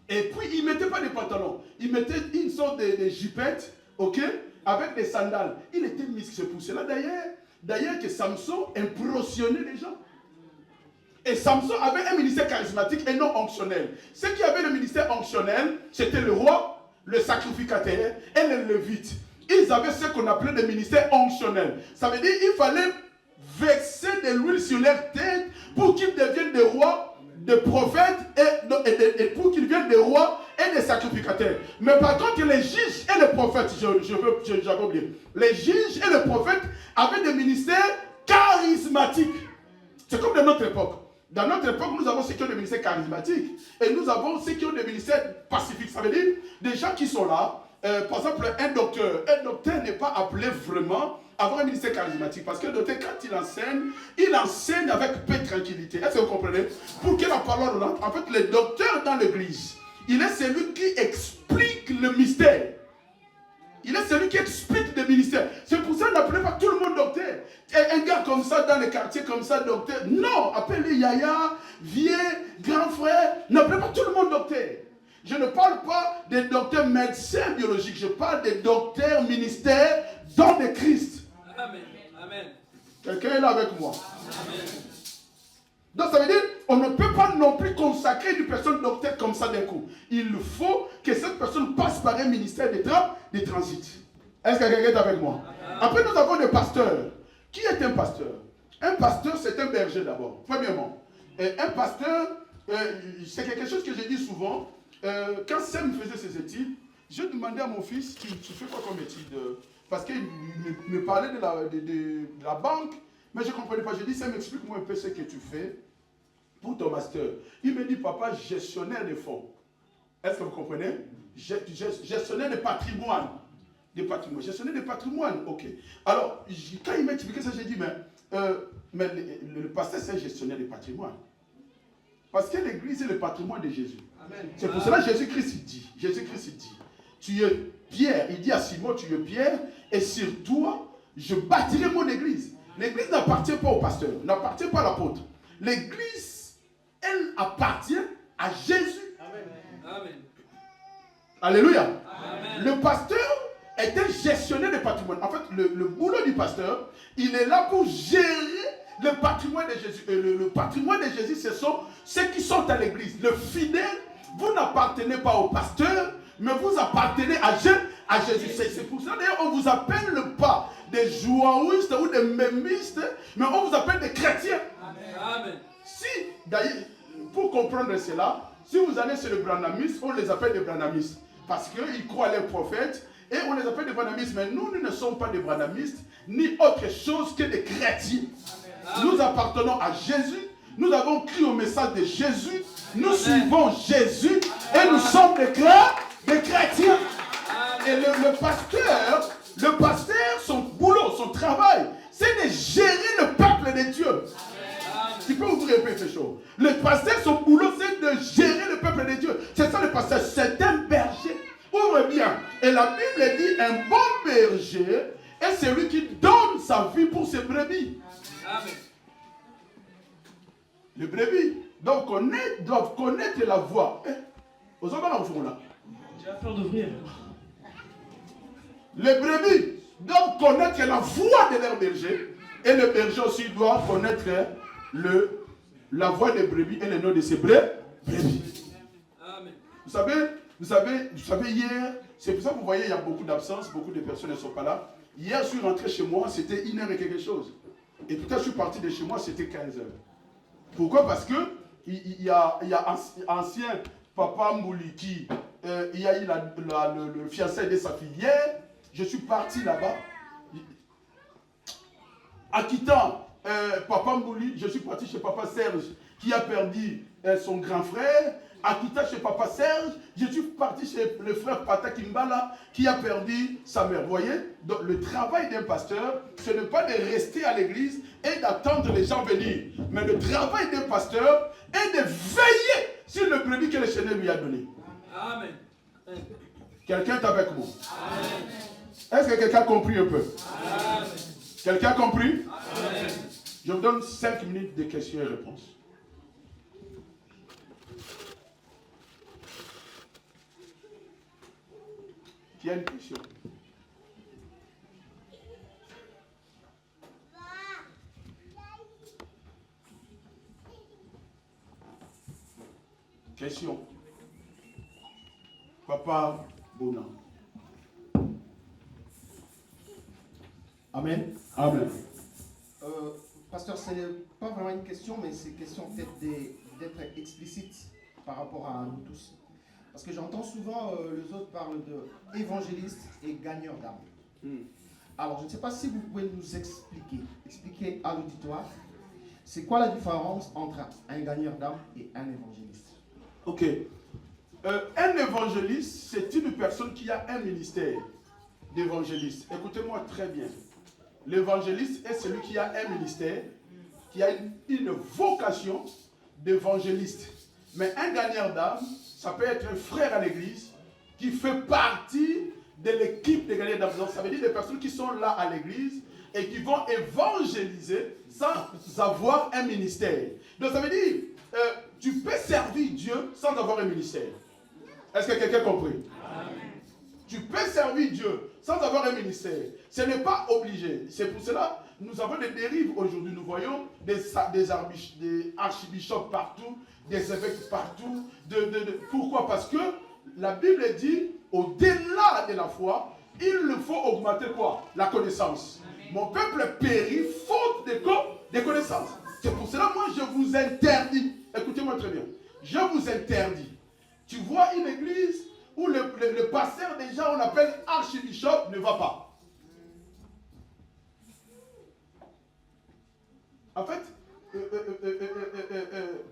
Et puis, il ne mettait pas de pantalons. Il mettait une sorte de jupette, ok, avec des sandales. Il était musclé. C'est pour cela d'ailleurs que Samson impressionnait les gens. Et Samson avait un ministère charismatique et non onctionnel. Ceux qui avaient le ministère onctionnel, c'était le roi, le sacrificateur et les lévites. Ils avaient ce qu'on appelait des ministères onctionnels. Ça veut dire qu'il fallait verser de l'huile sur leur tête pour qu'ils deviennent des rois, des prophètes et pour qu'ils deviennent des rois et des sacrificateurs. Mais par contre, les juges et les prophètes, j'avais oublié, les juges et les prophètes avaient des ministères charismatiques. C'est comme dans notre époque. Dans notre époque, nous avons ceux qui ont des ministères charismatiques et nous avons ceux qui ont des ministères pacifiques. Ça veut dire des gens qui sont là. Par exemple, un docteur n'est pas appelé vraiment à avoir un ministère charismatique. Parce que le docteur, quand il enseigne avec paix et tranquillité. Est-ce que vous comprenez? Pour que la parole rentre. En fait, le docteur dans l'église, il est celui qui explique le mystère. Il est celui qui explique le ministère. C'est pour ça qu'on n'appelait pas tout le monde docteur. Et un gars comme ça, dans les quartiers comme ça, docteur. Non, appelez Yaya, vieux, grand frère. N'appelez pas tout le monde docteur. Je ne parle pas des docteurs médecins biologiques. Je parle des docteurs ministères dans le Christ. Amen. Amen. Quelqu'un est là avec moi? Amen. Donc ça veut dire, on ne peut pas non plus consacrer une personne docteur comme ça d'un coup. Il faut que cette personne passe par un ministère de transit. Est-ce que quelqu'un est avec moi? Après, nous avons des pasteurs. Qui est un pasteur? Un pasteur, c'est un berger d'abord, premièrement. Un pasteur, c'est quelque chose que je dis souvent. Quand Sam faisait ses études, je demandais à mon fils, tu fais quoi comme étude? Parce qu'il me parlait de la banque, mais je ne comprenais pas. Je dis, Sam, explique-moi un peu ce que tu fais pour ton master. Il me dit, papa, gestionnaire de fonds. Est-ce que vous comprenez? Gestionnaire de patrimoine. Gestionnaire de patrimoine, ok. Alors, quand il m'a expliqué ça, j'ai dit, mais le pasteur, c'est un gestionnaire de patrimoine. Parce que l'église est le patrimoine de Jésus. Amen. C'est pour cela que Jésus-Christ dit, tu es Pierre. Il dit à Simon, tu es Pierre, et sur toi, je bâtirai mon église. L'église n'appartient pas au pasteur, n'appartient pas à l'apôtre. L'église, elle appartient à Jésus. Amen. Alléluia. Amen. Le pasteur est un gestionnaire de patrimoine. En fait, le boulot du pasteur, il est là pour gérer le patrimoine de Jésus. Et le patrimoine de Jésus, ce sont ceux qui sont à l'église. Le fidèle, vous n'appartenez pas au pasteur, mais vous appartenez à Jésus. C'est pour ça d'ailleurs on vous appelle pas des jouaouistes ou des mémistes, mais on vous appelle des chrétiens. Amen. Si, d'ailleurs, pour comprendre cela, si vous allez chez les branhamistes, on les appelle des branhamistes. Parce qu'ils croient les prophètes et on les appelle des branhamistes. Mais nous ne sommes pas des branhamistes, ni autre chose que des chrétiens. Nous appartenons à Jésus. Nous avons cru au message de Jésus. Nous suivons Jésus et nous sommes des chrétiens. Et le pasteur, son boulot, son travail, c'est de gérer le peuple de Dieu. Tu peux ouvrir un peu ces choses. Le pasteur, son boulot, c'est de gérer le peuple de Dieu. C'est ça le pasteur, c'est un berger. Ouvre bien. Et la Bible dit, un bon berger est celui qui donne sa vie pour ses brebis. Amen. Les brebis doivent connaître la voix. Aux hommes là. J'ai affaire d'ouvrir. Les brebis doivent connaître la voix de leur berger. Et le berger aussi doit connaître la voix des brebis et le nom de ses brebis. Amen. Vous savez, hier, c'est pour ça que vous voyez, il y a beaucoup d'absence, beaucoup de personnes ne sont pas là. Hier, je suis rentré chez moi, c'était 1h et quelque chose. Et peut-être je suis parti de chez moi, c'était 15h. Pourquoi? Parce que il y a ancien papa Mouliki, il y a eu le fiançailles de sa fille. Hier, je suis parti là-bas. En quittant papa Mouli, je suis parti chez papa Serge, qui a perdu son grand frère. En quittant chez papa Serge, je suis parti chez le frère Pata Kimbala, qui a perdu sa mère. Vous voyez? Donc le travail d'un pasteur, ce n'est pas de rester à l'église et d'attendre les gens venir. Mais le travail d'un pasteur est de veiller sur le brebis que le Seigneur lui a donné. Amen. Quelqu'un est avec moi? Amen. Est-ce que quelqu'un a compris un peu? Amen. Quelqu'un a compris? Amen. Je vous donne 5 minutes de questions et réponses. Qui a une question? Question. Papa Bona. Amen. Amen. Pasteur, ce n'est pas vraiment une question, mais c'est question peut-être d'être explicite par rapport à nous tous. Parce que j'entends souvent les autres parlent d'évangélistes et gagneurs d'âme. Alors, je ne sais pas si vous pouvez nous expliquer à l'auditoire, c'est quoi la différence entre un gagneur d'âme et un évangéliste? Ok. Un évangéliste, c'est une personne qui a un ministère d'évangéliste. Écoutez-moi très bien. L'évangéliste est celui qui a un ministère, qui a une vocation d'évangéliste. Mais un gagneur d'âme, ça peut être un frère à l'église qui fait partie de l'équipe des gagneurs d'âme. Donc ça veut dire des personnes qui sont là à l'église et qui vont évangéliser sans avoir un ministère. Donc ça veut dire, tu peux servir Dieu sans avoir un ministère. Est-ce que quelqu'un a compris? Amen. Tu peux servir Dieu sans avoir un ministère. Ce n'est pas obligé. C'est pour cela que nous avons des dérives aujourd'hui. Nous voyons des archibishops partout, des évêques partout. Pourquoi? Parce que la Bible dit, au-delà de la foi, il faut augmenter quoi? La connaissance. Amen. Mon peuple périt faute de connaissances. C'est pour cela que moi je vous interdis. Écoutez-moi très bien. Je vous interdis. Tu vois une église où le pasteur déjà on appelle archibishop ne va pas. En fait,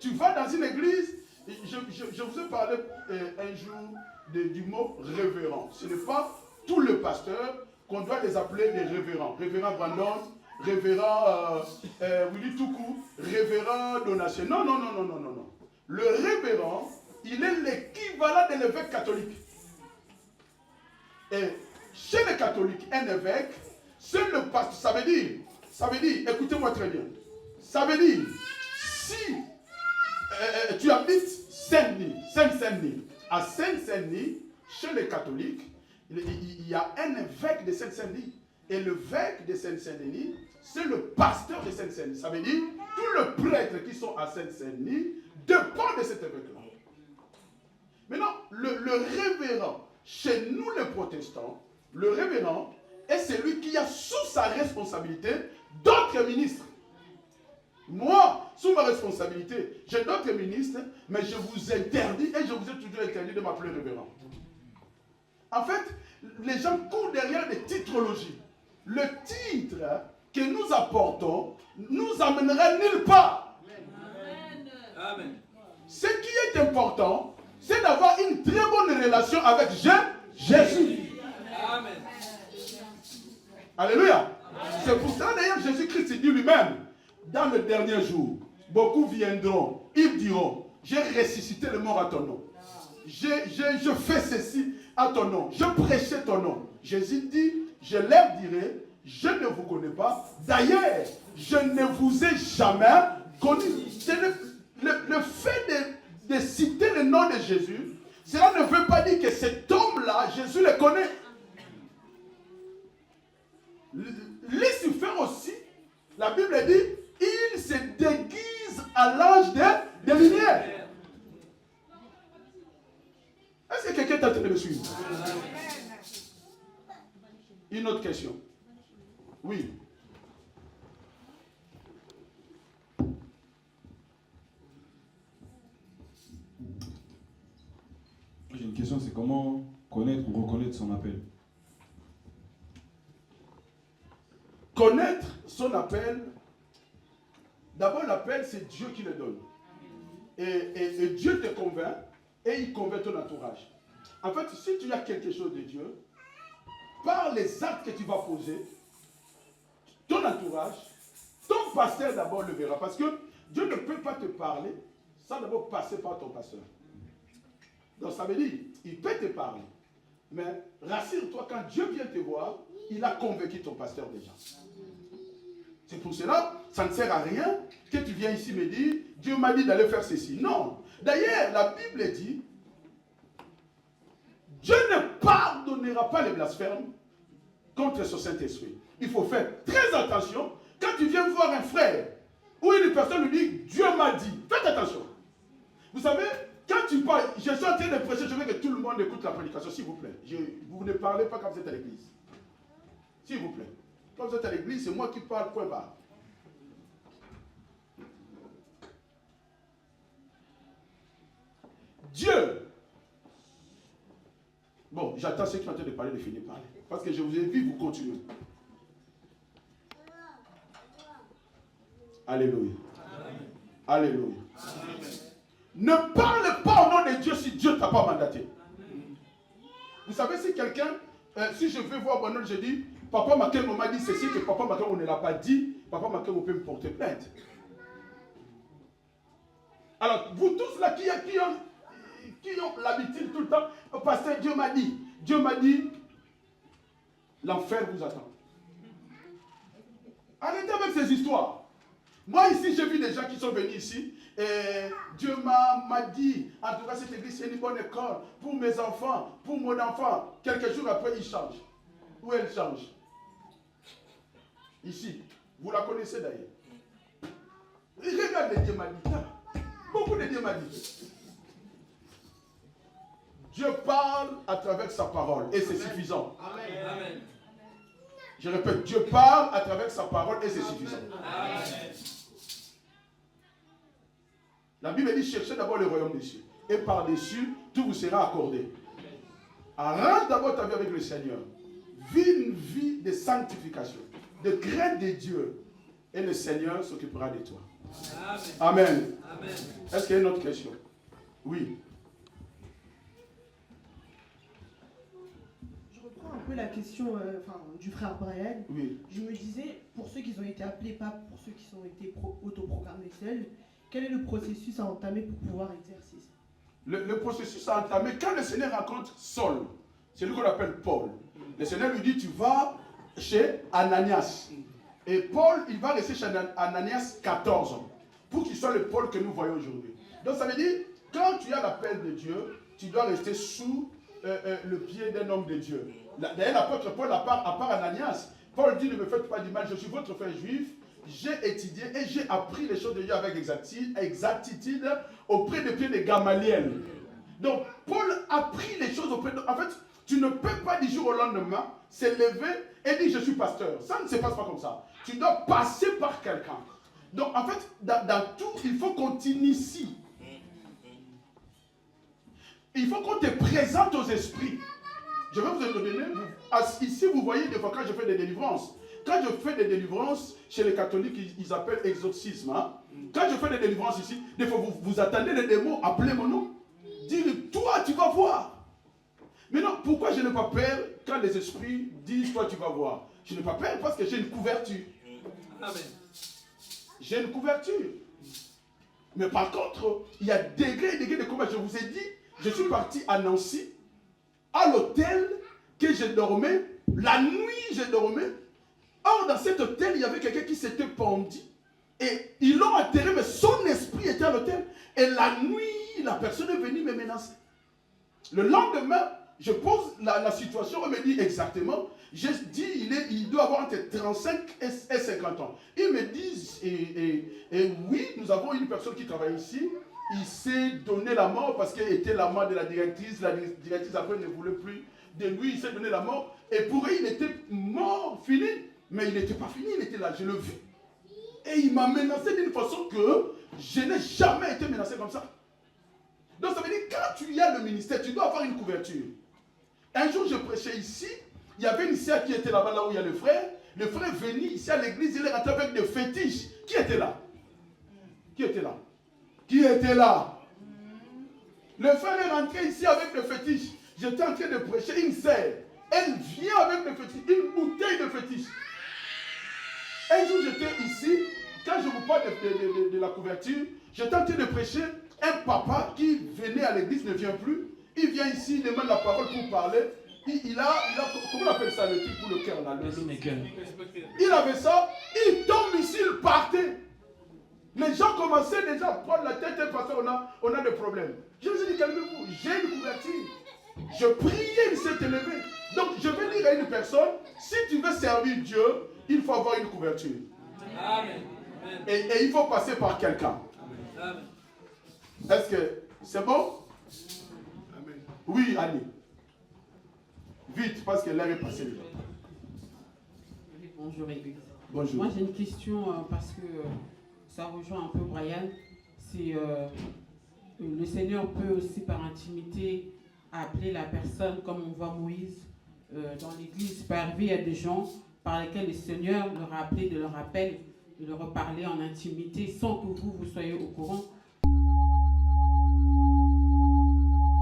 tu vas dans une église, je vous ai parlé un jour du mot révérend. Ce n'est pas tous les pasteurs qu'on doit les appeler des révérends. Révérend Brandon, révérend Willy Toukou, révérend Donatien. Non. Le révérend, il est l'équivalent de l'évêque catholique. Et chez les catholiques, un évêque, c'est le pasteur. Ça veut dire, Ça veut dire, écoutez-moi très bien, ça veut dire, si tu habites Seine-Saint-Denis, à Seine-Saint-Denis, chez les catholiques, il y a un évêque de Seine-Saint-Denis. Et l'évêque de Seine-Saint-Denis, c'est le pasteur de Seine-Saint-Denis. Ça veut dire, tous les prêtres qui sont à Seine-Saint-Denis dépendent de cet évêque-là. Maintenant, le révérend, chez nous les protestants, le révérend est celui qui a sous sa responsabilité d'autres ministres. Moi, sous ma responsabilité, j'ai d'autres ministres, mais je vous interdis, et je vous ai toujours interdit de m'appeler révérend. En fait, les gens courent derrière des titrologies. Le titre que nous apportons nous amènera nulle part. Amen. Ce qui est important, c'est d'avoir une très bonne relation avec Jésus. Amen. Alléluia. C'est pour ça d'ailleurs Jésus-Christ dit lui-même, dans le dernier jour, beaucoup viendront, ils diront, j'ai ressuscité le mort à ton nom. Je fais ceci à ton nom. Je prêchais ton nom. Jésus dit, je leur dirai, je ne vous connais pas. D'ailleurs, je ne vous ai jamais connu. C'est le fait de citer le nom de Jésus, cela ne veut pas dire que cet homme-là, Jésus le connaît. Lucifer aussi, la Bible dit, il se déguise à l'âge de lumière. Est-ce que quelqu'un est en train de me suivre? Une autre question. Oui. J'ai une question, c'est comment connaître ou reconnaître son appel? Connaître son appel, d'abord l'appel c'est Dieu qui le donne. Et Dieu te convainc et il convainc ton entourage. En fait, si tu as quelque chose de Dieu, par les actes que tu vas poser, ton entourage, ton pasteur d'abord le verra. Parce que Dieu ne peut pas te parler sans d'abord passer par ton pasteur. Donc ça veut dire, il peut te parler. Mais rassure-toi, quand Dieu vient te voir, il a convaincu ton pasteur déjà. C'est pour cela, ça ne sert à rien que tu viens ici me dire, Dieu m'a dit d'aller faire ceci. Non. D'ailleurs, la Bible dit, Dieu ne pardonnera pas les blasphèmes contre son Saint-Esprit. Il faut faire très attention quand tu viens voir un frère ou une personne lui dit, Dieu m'a dit. Faites attention. Vous savez, quand tu parles, je suis en train de prêcher, je veux que tout le monde écoute la prédication, s'il vous plaît. Vous ne parlez pas quand vous êtes à l'église. S'il vous plaît. Quand vous êtes à l'église, c'est moi qui parle, point barre. Dieu. Bon, j'attends ceux qui sont en train de parler de finir de parler. Parce que je vous ai vu, vous continuez. Alléluia. Amen. Alléluia. Amen. Ne parle pas au nom de Dieu si Dieu ne t'a pas mandaté. Amen. Vous savez, si quelqu'un, si je veux voir Bonheur, je dis, Papa Makengo m'a dit ceci, que Papa Makengo ne l'a pas dit, Papa Makengo peut me porter plainte. Alors, vous tous là qui ont l'habitude tout le temps, pasteur, Dieu m'a dit, l'enfer vous attend. Arrêtez avec ces histoires. Moi ici, j'ai vu des gens qui sont venus ici, et Dieu m'a dit, en tout cas cette église c'est une bonne école pour mes enfants, pour mon enfant. Quelques jours après, il change. Où elle change? Ici, vous la connaissez d'ailleurs. Regarde les Dieu m'a dit. Beaucoup de Dieu m'a dit. Dieu parle à travers sa parole et c'est suffisant. Amen. Amen. Je répète, Dieu parle à travers sa parole et c'est suffisant. Amen. La Bible dit, cherchez d'abord le royaume des cieux. Et par-dessus, tout vous sera accordé. Arrange d'abord ta vie avec le Seigneur. Vis une vie de sanctification, de crainte de Dieu. Et le Seigneur s'occupera de toi. Amen. Amen. Est-ce qu'il y a une autre question? Oui. Je reprends un peu la question du frère Brian. Oui. Je me disais, pour ceux qui ont été appelés papes, pour ceux qui ont été autoproclamés seuls, quel est le processus à entamer pour pouvoir exercer ça? Le processus à entamer, quand le Seigneur rencontre Saul, c'est lui qu'on appelle Paul. Le Seigneur lui dit, tu vas chez Ananias. Et Paul, il va rester chez Ananias 14 ans, pour qu'il soit le Paul que nous voyons aujourd'hui. Donc ça veut dire, quand tu as l'appel de Dieu, tu dois rester sous le pied d'un homme de Dieu. D'ailleurs, l'apôtre Paul, à part Ananias, Paul dit, ne me faites pas du mal, je suis votre frère juif, j'ai étudié et j'ai appris les choses de Dieu avec exactitude auprès des pieds de Gamaliel. Donc, Paul a appris les choses auprès de... En fait, tu ne peux pas du jour au lendemain se lever et dire je suis pasteur. Ça ne se passe pas comme ça. Tu dois passer par quelqu'un. Donc, en fait, dans tout, il faut qu'on t'initie. Il faut qu'on te présente aux esprits. Je vais vous donner... Ici, vous voyez, des fois, quand je fais des délivrances, quand je fais des délivrances, chez les catholiques, ils appellent exorcisme. Hein? Quand je fais des délivrances ici, des fois, vous attendez les démons, appelez mon nom. Dites, toi, tu vas voir. Mais non, pourquoi je n'ai pas peur quand les esprits disent, toi, tu vas voir? Je n'ai pas peur parce que j'ai une couverture. Amen. J'ai une couverture. Mais par contre, il y a degrés et degrés de combat. Je vous ai dit, je suis parti à Nancy, à l'hôtel que je dormais. La nuit, je dormais. Or, dans cet hôtel, il y avait quelqu'un qui s'était pendu. Et ils l'ont enterré, mais son esprit était à l'hôtel. Et la nuit, la personne est venue me menacer. Le lendemain, je pose la situation, on me dit exactement. Je dis, il doit avoir entre 35 et 50 ans. Ils me disent, et oui, nous avons une personne qui travaille ici. Il s'est donné la mort parce qu'il était l'amant de la directrice. La directrice après ne voulait plus de lui, il s'est donné la mort. Et pour eux, il était mort, fini. Mais il n'était pas fini, il était là, je l'ai vu. Et il m'a menacé d'une façon que je n'ai jamais été menacé comme ça. Donc ça veut dire, quand tu as le ministère, tu dois avoir une couverture. Un jour, je prêchais ici, il y avait une sœur qui était là-bas, là où il y a le frère. Le frère venait ici à l'église, il est rentré avec des fétiches. Qui était là? Qui était là? Qui était là? Le frère est rentré ici avec des fétiches. J'étais en train de prêcher, une sœur. Elle vient avec des fétiches, une bouteille de fétiches. Un jour, j'étais ici, quand je vous parle de la couverture, j'étais en train de prêcher. Un papa qui venait à l'église ne vient plus. Il vient ici, il demande la parole pour parler. Il a comment on appelle ça le truc pour le cœur là? Il avait ça, il tombe ici, il partait. Les gens commençaient déjà à prendre la tête et passer, on a des problèmes. Je vous ai dit, calmez-vous, j'ai une couverture. Je priais, il s'est élevé. Donc je vais dire à une personne, si tu veux servir Dieu, il faut avoir une couverture. Amen. Et il faut passer par quelqu'un. Amen. Est-ce que c'est bon? Amen. Oui, allez. Vite, parce que l'heure est passée. Bonjour Église. Bonjour. Moi j'ai une question parce que ça rejoint un peu Brian. C'est le Seigneur peut aussi par intimité appeler la personne comme on voit Moïse dans l'église. Par arriver, il y a des gens par lesquels le Seigneur leur a appelé de leur appel, de leur parler en intimité sans que vous soyez au courant.